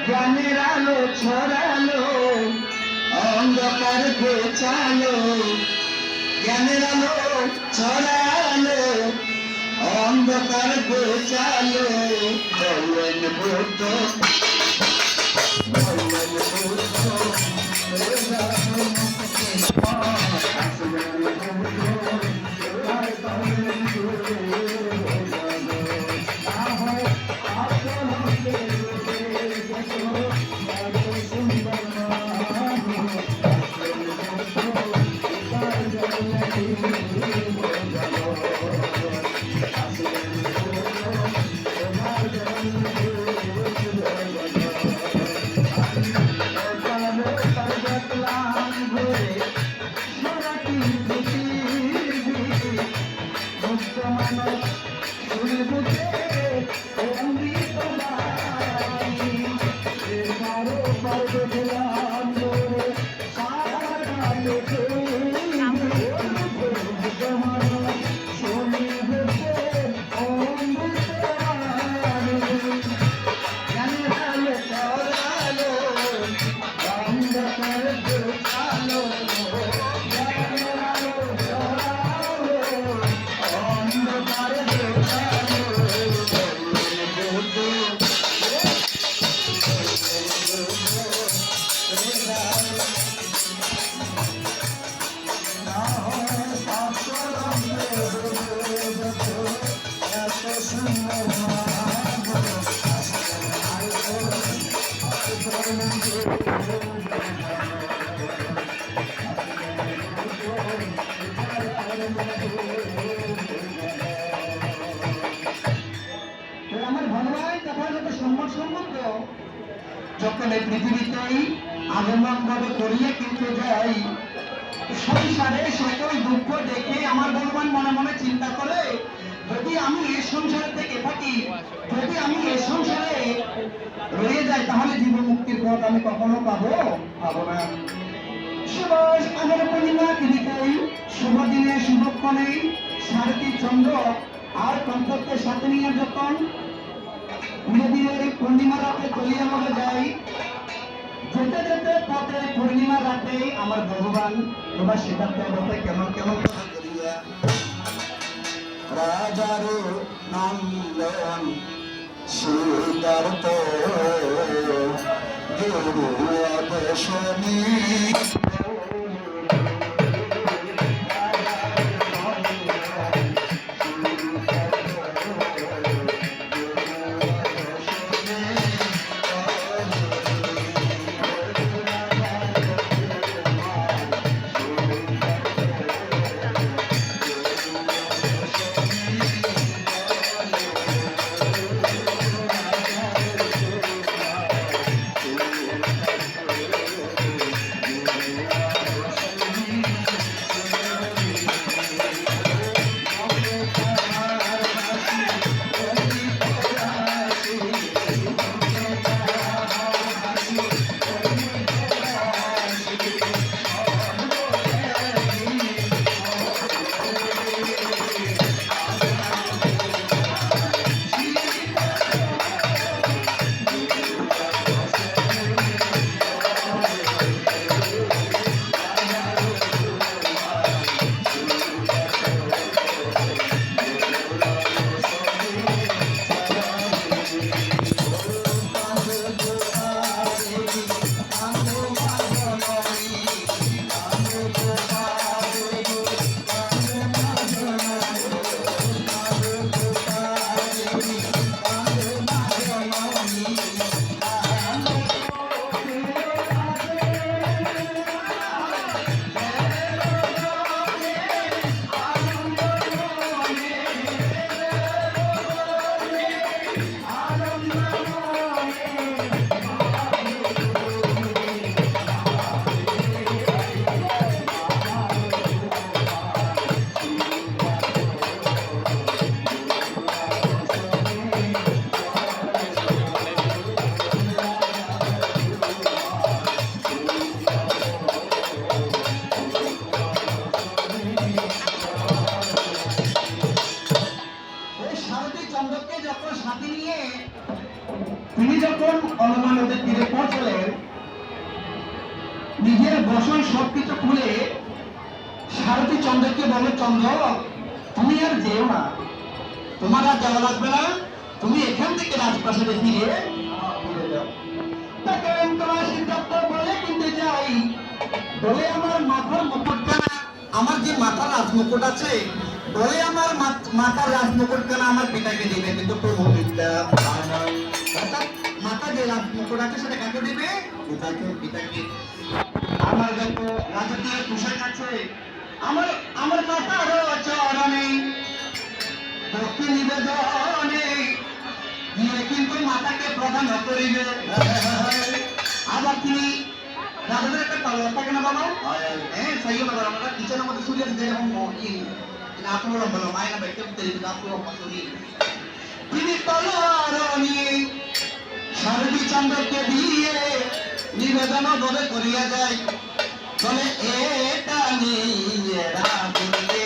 জ্ঞানের আলো ছড়ালো, অন্ধকার ঘোচালো। জ্ঞানের আলো ছড়ালো, অন্ধকার ঘোচালো। বললেন বুদ্ধ, বললেন বুদ্ধ, যখন এই পৃথিবীতেই আগমন ভাবে করিয়ে কিন্তু যাই, সংসারে সকল দুঃখ দেখে আমার ভগবান মনে মনে চিন্তা করে, যদি আমি এই সংসার থেকে থাকি, যদি আমি এই সংসারে রয়ে যাই, তাহলে জীবন মুক্তির পথ আমি কখনো পাবো না। সুভাষ আমার পূর্ণিমা তিথিতেই, শুভ দিনে শুভক্ষণে সারথী চন্দ্র আর কণ্ঠকে সাথে নিয়ে যখন মেদিনের পূর্ণিমা রাতে চলিয়ে আমরা যাই, যেতে যেতে পথে পূর্ণিমা রাতে আমার ভগবান তোমার সিদ্ধান্ত অবস্থায় কেমন কেমন করিয়া রাজার নন্দন সিদ্ধার্থ দেশনী তিনি যখন অলমা নদীর তীরে পৌঁছলেন, নিজের বসন সবকিছু খুলে সারথী চন্দ্রকে বলে, চন্দ্র তুমি আর যেও না, তোমার আর যাওয়া লাগবে না, তুমি এখান থেকে রাজপ্রাসাদে ফিরে যাও। তাকে তোমার সিদ্ধার্থ বলে কিন্তু যাই, বলে আমার মাথার মুকুটখানা, আমার যে মাথার রাজমুকুট আছে, বলে আমার মাথার রাজমুকুটখানা আমার পিতাকে দিবে, কিন্তু প্রভু বিদ্যা অর্থাৎ মাথা যে রাজমুকুট আছে সেটা কাকে দিবে? পিতাকে। আমার যত রাজকীয় পোশাক আছে, আমার আমার মাথারও চরণে ভক্তি নিবেদনে দিয়ে কিন্তু মাতাকে প্রদান করিবে। আবার তিনি রাজাদের একটা তলোয়ার থাকে না বাবা, হ্যাঁ সেই হলো আমরা কিচেনের মধ্যে শুয়ে আছে যেরকম আপনার বলো মায়ের ব্যক্তি তিনি তলোয়ার নিয়ে সারথী চন্দ্রকে দিয়ে নিবেদন বলে করিয়া যায়, বলে এটা নিয়ে রাজুকে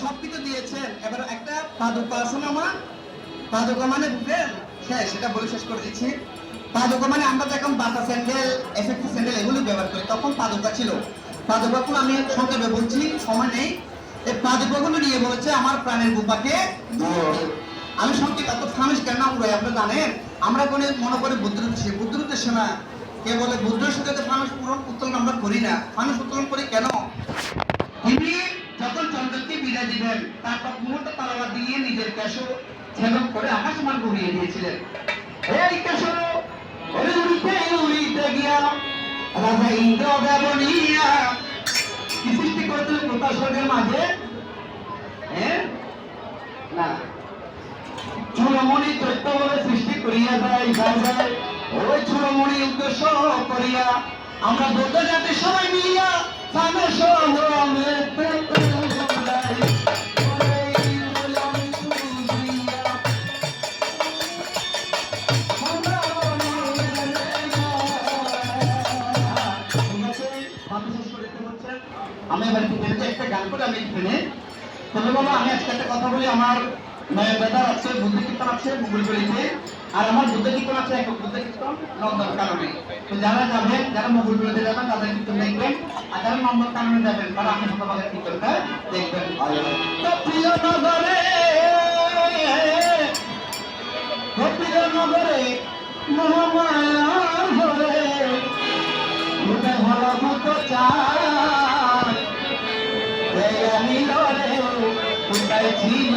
সবকিছু দিয়েছেন। এবার একটা পাদুকা আছে না মা, পাদুকা মানে বুঝলেন? হ্যাঁ সেটা বলে শেষ করে দিচ্ছি। পাদুকা মানে আমরা যখন বাটা স্যান্ডেল, এফেক্ট স্যান্ডেল এগুলো ব্যবহার করি, তখন পাদুকা ছিল। পাদুকাগুলো আমি সংক্ষেপে বলছি, সময় নেই। এই পাদুকাগুলো নিয়ে বলেছে আমার প্রাণের বুপাকে আমি সত্যি এত ফানুস কেন উড়াই আপনি জানেন? আমরা কোনো মনে করি বুদ্ধের উদ্দেশ্যে না, কে বলে বুদ্ধের সাথে ফানুস উত্তোলন আমরা করি না। ফানুস উত্তোলন করি কেন? তিনি যখন চন্দ্রকে বিদায় দিবেন, তারপর মুহূর্ত তালা দিয়ে নিজের কেশ ছেদন করে আকাশমান ঘুরিয়ে দিয়েছিলেন। এই কেশ উড়িতে উড়িতে গিয়া রাজা ইন্দ্র দেবনিয়া কি সৃষ্টি করেছিলেন প্রকাশ স্বর্গের মাঝে? না, চূড়ামণি তত্ত্ব বলে সৃষ্টি করিয়া যায়। ওই চূড়ামণি উদ্দেশ্য করিয়া আমরা বৌদ্ধ জাতি সবাই মিলিয়া আমি এবার একটা গান করে আমি এখানে তবে বাবা আমি আজকে একটা কথা বলি। আমার বেদার আছে, বুদ্ধ কীর্তন আছে মুগুলপুরিতে, আর আমার বুদ্ধ কীর্তন আছে এক বুদ্ধ কীর্তন নন্দন কাননে। তো যারা যাবেন, যারা মুগুলপুরিতে যাবেন তাদের কীর্তন দেখবেন, আর যারা নন্দন কাননে যাবেন তারা আমি শতভাগের কীর্তনটা দেখবেন। প্রিয় নগরে প্রিয় নগরে মহামায়া হরে ভালো মতো চাই ছিল